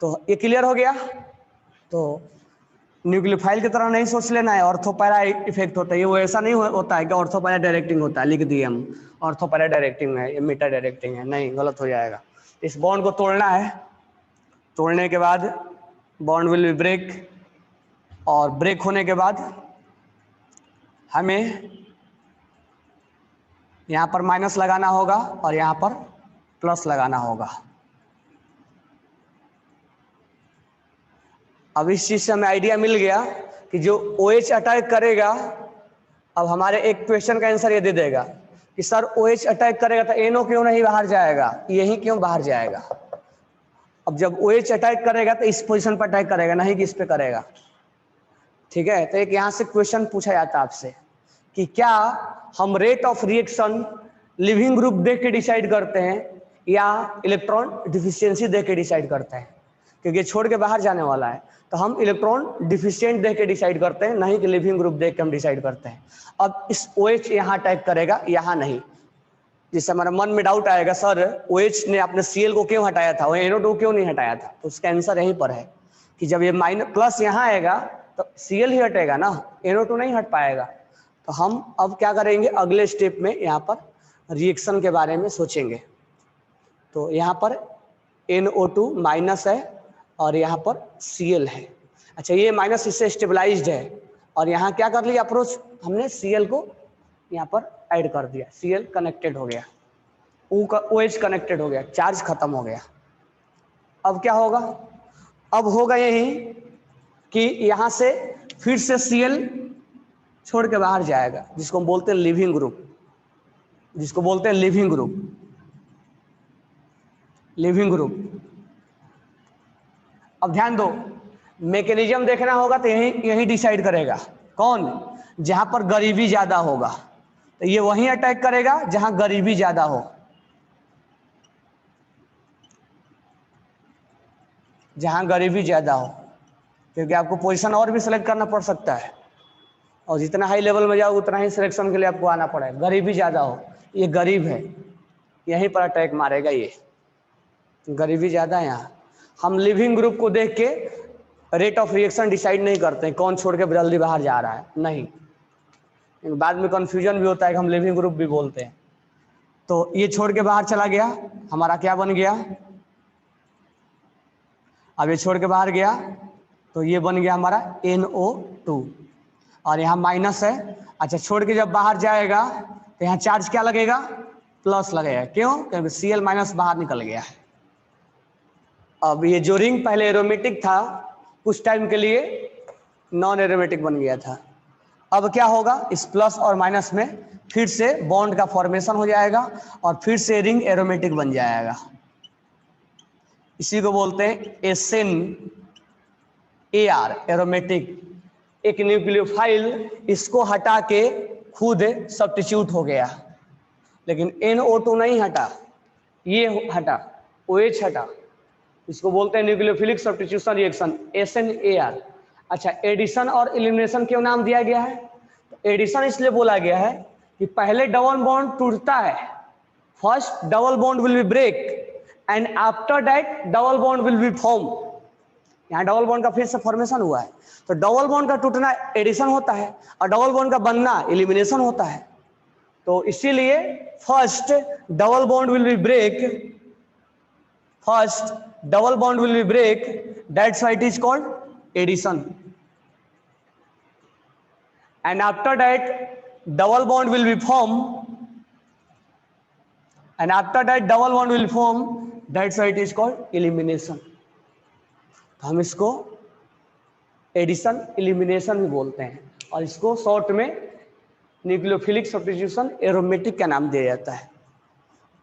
तो ये क्लियर हो गया। तो न्यूक्लियोफाइल की तरह नहीं सोच लेना है, ऑर्थोपैरा इफेक्ट होता है, ये वो ऐसा नहीं होता है कि ऑर्थोपैरा डायरेक्टिंग होता है, लिख दिए हम ऑर्थोपैरा डायरेक्टिंग है, ये मेटा डायरेक्टिंग है, नहीं, गलत हो जाएगा। इस बॉन्ड को तोड़ना है, तोड़ने के बाद बॉन्ड विल बी ब्रेक, और ब्रेक होने के बाद हमें यहाँ पर माइनस लगाना होगा और यहाँ पर प्लस लगाना होगा। अब इस चीज से हमें आइडिया मिल गया कि जो OH अटैक करेगा, अब हमारे एक क्वेश्चन का आंसर ये दे देगा कि सर OH अटैक करेगा तो NO क्यों नहीं बाहर जाएगा, यही क्यों बाहर जाएगा। अब जब OH अटैक करेगा तो इस पोजीशन पर अटैक करेगा, नहीं कि इस पे करेगा, ठीक है। तो एक यहाँ से क्वेश्चन पूछा जाता है आपसे कि क्या हम rate of reaction leaving group देख के डिसाइड करते हैं या इलेक्ट्रॉन डिफिशियंसी देख के डिसाइड करते हैं, क्योंकि छोड़ के बाहर जाने वाला है, तो हम इलेक्ट्रॉन डिफिशियंट देख के डिसाइड करते हैं, नहीं कि लिविंग ग्रुप देख के हम डिसाइड करते हैं। अब इस OH यहाँ अटैक करेगा, यहाँ नहीं, जिससे हमारे मन में डाउट आएगा सर OH ने अपने Cl को क्यों हटाया था, वो NO2 क्यों नहीं हटाया था। तो उसका आंसर यहीं पर है कि जब ये माइनस प्लस यहाँ आएगा तो Cl ही हटेगा ना, NO2 नहीं हट पाएगा। तो हम अब क्या करेंगे, अगले स्टेप में यहाँ पर रिएक्शन के बारे में सोचेंगे। तो यहाँ पर NO2 माइनस है और यहाँ पर Cl है। अच्छा, ये माइनस इससे स्टेबलाइज्ड है और यहाँ क्या कर लिया अप्रोच, हमने Cl को यहाँ पर ऐड कर दिया, Cl कनेक्टेड हो गया, OH कनेक्टेड हो गया, चार्ज खत्म हो गया। अब क्या होगा, अब होगा यही कि यहाँ से फिर से Cl छोड़ के बाहर जाएगा, जिसको हम बोलते हैं लिविंग ग्रुप, जिसको बोलते हैं लिविंग ग्रुप, लिविंग ग्रुप। अब ध्यान दो, मैकेनिज्म देखना होगा तो यही डिसाइड करेगा, कौन, जहां पर गरीबी ज्यादा होगा, तो ये वहीं अटैक करेगा जहां गरीबी ज्यादा हो, जहां गरीबी ज्यादा हो, क्योंकि आपको पोजीशन और भी सिलेक्ट करना पड़ सकता है, और जितना हाई लेवल में जाओ उतना ही सिलेक्शन के लिए आपको आना पड़ेगा, गरीबी ज्यादा हो, ये गरीब है, यहीं पर अटैक मारेगा, ये गरीबी ज्यादा है। यहाँ हम लिविंग ग्रुप को देख के रेट ऑफ रिएक्शन डिसाइड नहीं करते हैं, कौन छोड़ के जल्दी बाहर जा रहा है, नहीं, बाद में कंफ्यूजन भी होता है कि हम लिविंग ग्रुप भी बोलते हैं। तो ये छोड़ के बाहर चला गया, हमारा क्या बन गया, अब ये छोड़ के बाहर गया तो ये बन गया हमारा NO2 और यहाँ माइनस है। अच्छा, छोड़ के जब बाहर जाएगा तो यहाँ चार्ज क्या लगेगा, प्लस लगेगा, क्यों, क्योंकि Cl माइनस बाहर निकल गया है। अब ये जो रिंग पहले एरोमेटिक था कुछ टाइम के लिए नॉन एरोमेटिक बन गया था, अब क्या होगा, इस प्लस और माइनस में फिर से बॉन्ड का फॉर्मेशन हो जाएगा और फिर से रिंग एरोमेटिक बन जाएगा। इसी को बोलते हैं SN AR एरोमेटिक। एक न्यूक्लियोफाइल इसको हटा के खुद सब्स्टिट्यूट हो गया, लेकिन NO2 नहीं हटा, ये हटा, OH हटा। इसको बोलते हैं न्यूक्लियोफिलिक सब्स्टिट्यूशन रिएक्शन, SN/AR। अच्छा, एडिशन और एलिमिनेशन क्यों नाम दिया गया है? तो एडिशन इसलिए बोला गया है कि पहले डबल बॉन्ड टूटता है, first double bond will be break and after that double bond will be form. यहाँ डबल बॉन्ड का फिर से फॉर्मेशन हुआ है, तो डबल बॉन्ड का टूटना एडिशन होता है और डबल बॉन्ड का बनना एलिमिनेशन होता है। तो इसीलिए first double bond will be break, first double bond will be break, that's why it is called addition, and after that double bond will be form, and after that double bond will form, that's why it is called elimination। हम इसको addition elimination भी बोलते हैं और इसको short में nucleophilic substitution aromatic का नाम दिया जाता है।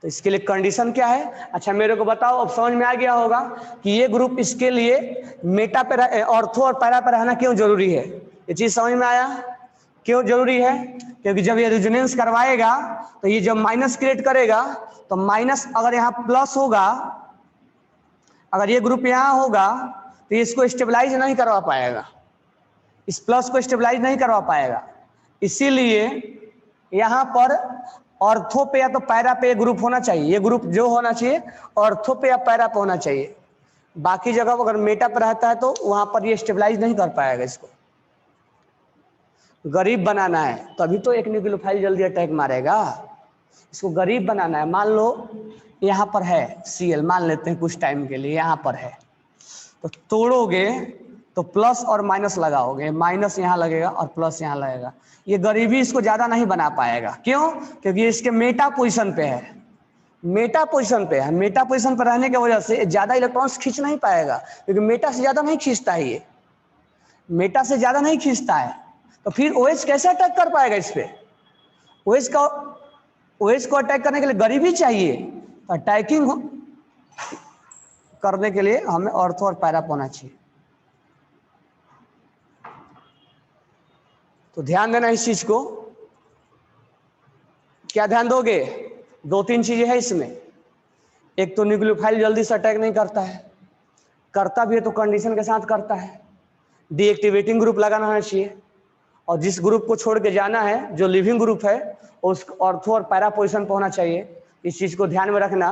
तो इसके लिए कंडीशन क्या है? अच्छा मेरे को बताओ, अब समझ में आ गया होगा कि ये ग्रुप इसके लिए मेटा पे ऑर्थो और पैरा पे रहना क्यों जरूरी है। ये चीज समझ में आया क्यों जरूरी है? क्योंकि जब ये रेजोनेंस करवाएगा तो ये जब माइनस क्रिएट करेगा तो माइनस अगर यहाँ प्लस होगा, अगर ये ग्रुप यहाँ होगा तो इसको स्टेबलाइज नहीं करवा पाएगा, इस प्लस को स्टेबलाइज नहीं करवा पाएगा। इसीलिए यहाँ पर ऑर्थो पे या तो पैरा पे ग्रुप होना चाहिए, ये ग्रुप जो होना चाहिए ऑर्थो पे या पैरा पे होना चाहिए। बाकी जगह अगर मेटा पे रहता है तो वहां पर ये स्टेबलाइज नहीं कर पाएगा। इसको गरीब बनाना है तभी तो एक न्यूक्लियोफाइल जल्दी अटैक मारेगा। इसको गरीब बनाना है। मान लो यहाँ पर है Cl, मान लेते हैं कुछ टाइम के लिए यहाँ पर है, तो तोड़ोगे तो प्लस और माइनस लगाओगे, माइनस यहाँ लगेगा और प्लस यहाँ लगेगा। ये गरीबी इसको ज्यादा नहीं बना पाएगा। क्यों? क्योंकि इसके मेटा पोजीशन पे है, मेटा पोजीशन पे है। मेटा पोजीशन पर रहने की वजह से ज्यादा इलेक्ट्रॉन्स खींच नहीं पाएगा, क्योंकि मेटा से ज्यादा नहीं खींचता है, ये मेटा से ज्यादा नहीं खींचता है। तो फिर OH कैसे अटैक कर पाएगा इस पे? OH को अटैक करने के लिए गरीबी चाहिए। तो अटैकिंग करने के लिए हमें ऑर्थो और पैरा होना चाहिए। तो ध्यान देना इस चीज को। क्या ध्यान दोगे? दो तीन चीजें हैं इसमें। एक तो न्यूक्लियोफाइल जल्दी से अटैक नहीं करता है, करता भी है तो कंडीशन के साथ करता है। डीएक्टिवेटिंग ग्रुप लगाना चाहिए, और जिस ग्रुप को छोड़ के जाना है जो लिविंग ग्रुप है उस ऑर्थो और पैरा पोजिशन पर होना चाहिए। इस चीज को ध्यान में रखना,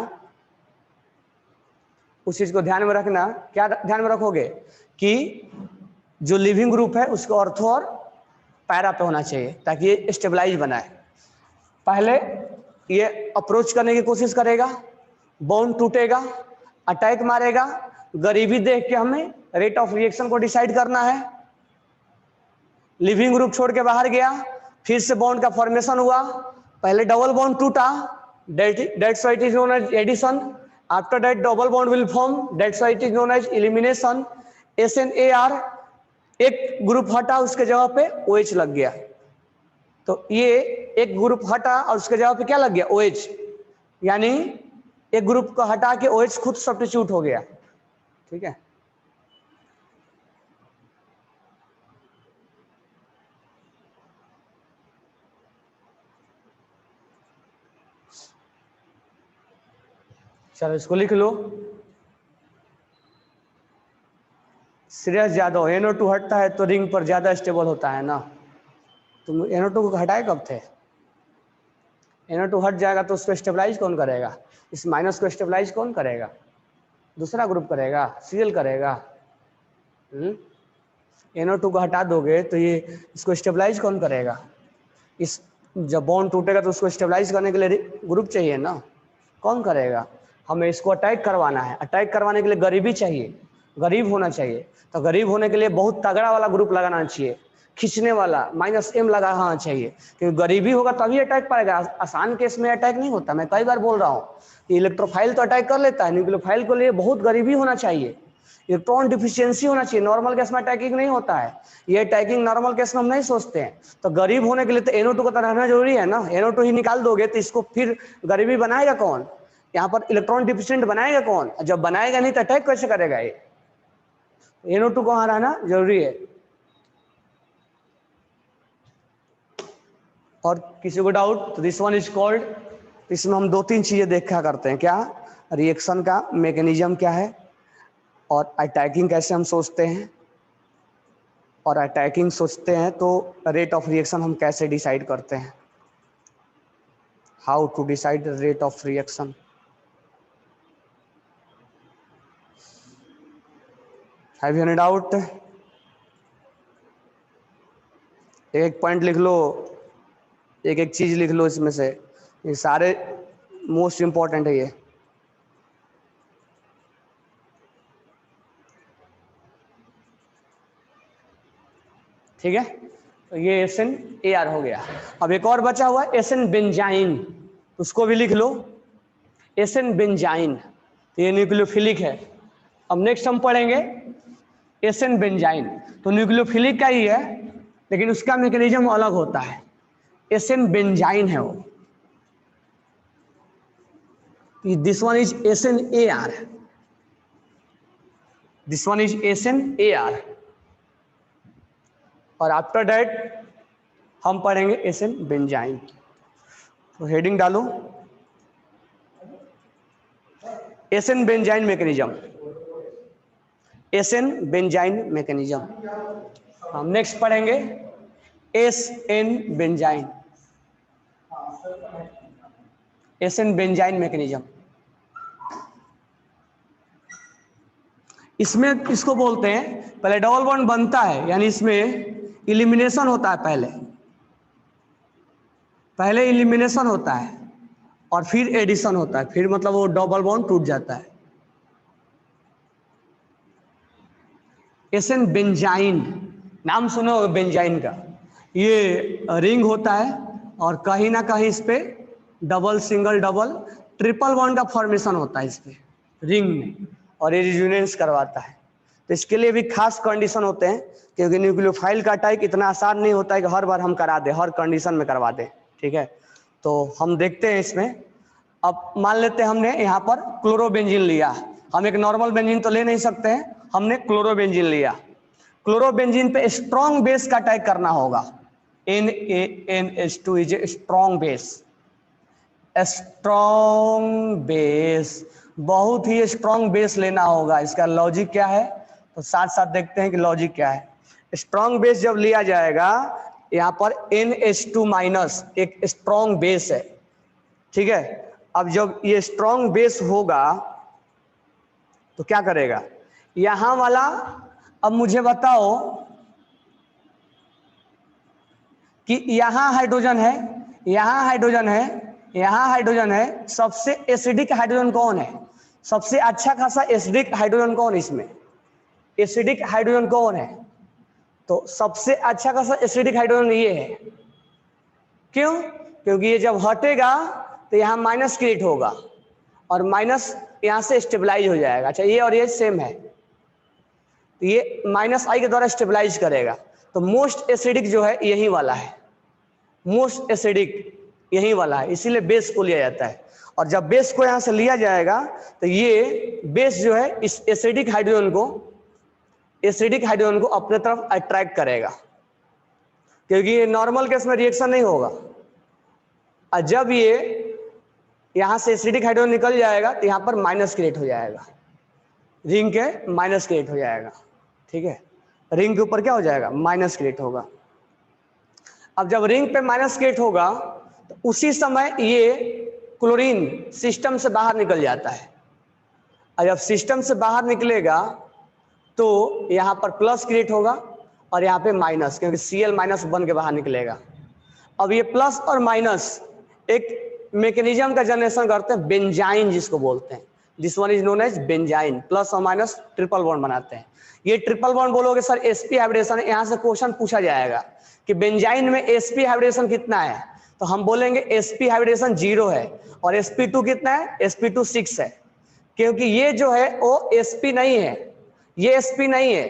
उस चीज को ध्यान में रखना। क्या ध्यान में रखोगे? कि जो लिविंग ग्रुप है उसको ऑर्थो और पैरा पे होना चाहिए ताकि ये स्टेबलाइज बनाए। पहले ये अप्रोच करने की कोशिश करेगा, बॉन्ड टूटेगा, अटैक मारेगा। गरीबी देख के हमें रेट ऑफ रिएक्शन को डिसाइड करना है। लिविंग ग्रुप छोड़ के बाहर गया, फिर से बॉन्ड का फॉर्मेशन हुआ, पहले डबल बॉन्ड टूटा, that's why it is known as addition. After that double bond will form, that's why it is known as elimination. SN/AR, एक ग्रुप हटा उसके जगह पे OH लग गया। तो ये एक ग्रुप हटा और उसके जगह पे क्या लग गया? OH। यानी एक ग्रुप को हटा के OH खुद सब्स्टिट्यूट हो गया। ठीक है, चलो इसको लिख लो। श्रेयस यादव, NO2 हटता है तो रिंग पर ज्यादा स्टेबल होता है ना। तुम NO2 को हटाए कब थे? NO2 हट जाएगा तो उसको स्टेबलाइज कौन करेगा? इस माइनस को स्टेबलाइज कौन करेगा? दूसरा ग्रुप करेगा, Cl करेगा। NO2 को हटा दोगे तो ये इसको स्टेबलाइज कौन करेगा? इस जब बॉन्ड टूटेगा तो उसको स्टेबलाइज करने के लिए ग्रुप चाहिए ना, कौन करेगा? हमें इसको अटैक करवाना है। अटैक करवाने के लिए गरीबी चाहिए, गरीब होना चाहिए। तो गरीब होने के लिए बहुत तगड़ा वाला ग्रुप लगाना चाहिए, खींचने वाला, -M लगाना चाहिए, क्योंकि गरीबी होगा तभी अटैक पाएगा। आसान केस में अटैक नहीं होता। मैं कई बार बोल रहा हूँ कि इलेक्ट्रोफाइल तो अटैक कर लेता है, न्यूक्लियोफाइल के लिए बहुत गरीबी होना चाहिए। इलेक्ट्रॉन डिफिशियंसी होना चाहिए, नॉर्मल गैस में अटैकिंग नहीं होता है, ये अटैकिंग नॉर्मल गैस में हम नहीं सोचते हैं। तो गरीब होने के लिए तो NO2 का तो रहना जरूरी है ना, NO2 ही निकाल दोगे तो इसको फिर गरीबी बनाएगा कौन, यहाँ पर इलेक्ट्रॉन डिफिशिएंट बनाएगा कौन, जब बनाएगा नहीं तो अटैक कैसे करेगा ये, NO2 को वहां रहना जरूरी है। और किसी को डाउट तो दिस वन इज कॉल्ड, इसमें हम 2-3 चीजें देखा करते हैं, क्या रिएक्शन का मैकेनिज्म क्या है, और अटैकिंग कैसे हम सोचते हैं, और अटैकिंग सोचते हैं तो रेट ऑफ रिएक्शन हम कैसे डिसाइड करते हैं, how to decide rate of reaction. Have you any doubt? एक पॉइंट लिख लो, एक एक चीज लिख लो इसमें से, ये सारे मोस्ट इंपॉर्टेंट है ये। ठीक है, तो ये SnAr हो गया। अब एक और बचा हुआ है SN बेंजाइन, उसको भी लिख लो, SN बेंजाइन, तो ये न्यूक्लियोफिलिक है। अब नेक्स्ट हम पढ़ेंगे SN बेंजाइन, तो न्यूक्लियोफिलिक का ही है लेकिन उसका मैकेनिज्म अलग होता है, SN बेंजाइन है वो। This one is SnAr, this one is SnAr, और आफ्टर दैट हम पढ़ेंगे SN बेंजाइन। तो हेडिंग डालो SN benzene mechanism, SN benzene mechanism. हम नेक्स्ट पढ़ेंगे SN benzene, SN benzene mechanism. इसमें इसको बोलते हैं, पहले डबल बॉन्ड बनता है यानी इसमें इलिमिनेशन होता है, पहले इलिमिनेशन होता है और फिर एडिशन होता है, फिर मतलब वो डबल बॉन्ड टूट जाता है। SN बेंजाइन, नाम सुनो बेंजाइन का, ये रिंग होता है और कहीं ना कहीं इस पे double, single, double, triple bond का फॉर्मेशन होता है इस पे रिंग में, और ये रेजोनेंस करवाता है। तो इसके लिए भी खास कंडीशन होते हैं, क्योंकि न्यूक्लियोफाइल का अटैक इतना आसान नहीं होता है कि हर बार हम करा दें, हर कंडीशन में करवा दें। ठीक है, तो हम देखते हैं इसमें। अब मान लेते हैं हमने यहाँ पर क्लोरोबेंजीन लिया, हम एक नॉर्मल बेंजीन तो ले नहीं सकते हैं, हमने क्लोरोबेंजीन लिया। क्लोरोबेंजीन पे स्ट्रॉन्ग बेस का अटैक करना होगा, NaNH2 is a strong base, strong base, बहुत ही स्ट्रॉन्ग बेस लेना होगा। इसका लॉजिक क्या है, तो साथ साथ देखते हैं कि लॉजिक क्या है। स्ट्रॉन्ग बेस जब लिया जाएगा, यहाँ पर NH2 माइनस एक स्ट्रॉन्ग बेस है। ठीक है, अब जब ये स्ट्रॉन्ग बेस होगा तो क्या करेगा, यहां वाला, अब मुझे बताओ कि यहां हाइड्रोजन है, यहां हाइड्रोजन है, यहां हाइड्रोजन है, सबसे एसिडिक हाइड्रोजन कौन है, सबसे अच्छा खासा एसिडिक हाइड्रोजन कौन है इसमें, एसिडिक हाइड्रोजन कौन है, तो सबसे अच्छा खासा एसिडिक हाइड्रोजन ये है। क्यों, क्योंकि ये जब हटेगा तो यहाँ माइनस क्रिएट होगा और माइनस यहाँ से स्टेबलाइज हो जाएगा। अच्छा, ये और ये सेम है, तो ये -I के द्वारा स्टेबलाइज करेगा। तो मोस्ट एसिडिक जो है यही वाला है, मोस्ट एसिडिक यही वाला है, इसीलिए बेस को लिया जाता है। और जब बेस को यहाँ से लिया जाएगा तो ये बेस जो है इस एसिडिक हाइड्रोजन को अपने तरफ अट्रैक्ट करेगा, क्योंकि ये नॉर्मल केस में रिएक्शन नहीं होगा। और जब ये यहाँ से एसिडिक हाइड्रोजन निकल जाएगा तो यहाँ पर माइनस क्रिएट हो जाएगा, रिंग के माइनस क्रिएट हो जाएगा। ठीक है, रिंग के ऊपर क्या हो जाएगा, माइनस क्रिएट होगा। अब जब रिंग पे माइनस क्रिएट होगा तो उसी समय ये क्लोरीन सिस्टम से बाहर निकल जाता है, और जब सिस्टम से बाहर निकलेगा तो यहाँ पर प्लस क्रिएट होगा और यहाँ पे माइनस, क्योंकि Cl माइनस बन के बाहर निकलेगा। अब ये प्लस और माइनस एक मैकेनिज्म का जनरेशन करते हैं, बेंजाइन जिसको बोलते हैं। This one is known as benzene, plus और माइनस ट्रिपल बॉन्ड बनाते हैं। ये ट्रिपल बॉन्ड बोलोगे सर sp हाइब्रिडेशन है, यहाँ से क्वेश्चन पूछा जाएगा कि बेंजाइन में sp हाइब्रिडेशन कितना है, तो हम बोलेंगे sp हाइब्रिडेशन 0 है, और sp2 कितना है, sp2 6 है, क्योंकि ये जो है वो sp नहीं है, ये sp नहीं है,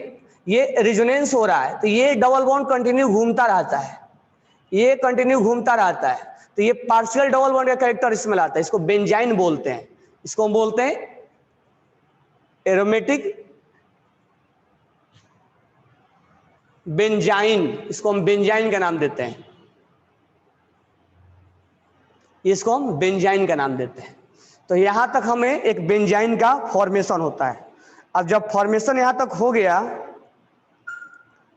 ये रिजोनेंस हो रहा है, तो ये डबल बॉन्ड कंटिन्यू घूमता रहता है, ये कंटिन्यू घूमता रहता है, तो ये पार्शियल डबल बॉन्ड का कैरेक्टर इसमें लाता है। इसको बेंजाइन बोलते हैं, इसको हम बोलते हैं एरोमेटिक बेंजाइन, इसको हम बेंजाइन का नाम देते हैं, इसको हम बेंजाइन का नाम देते हैं। तो यहां तक हमें एक बेंजाइन का फॉर्मेशन होता है। अब जब फॉर्मेशन यहां तक हो गया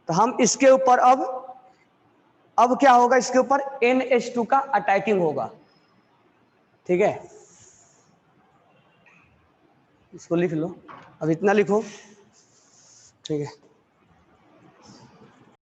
तो हम इसके ऊपर अब क्या होगा, इसके ऊपर NH2 का अटैकिंग होगा, ठीक है। इसको लिख लो, अब इतना लिखो, ठीक है।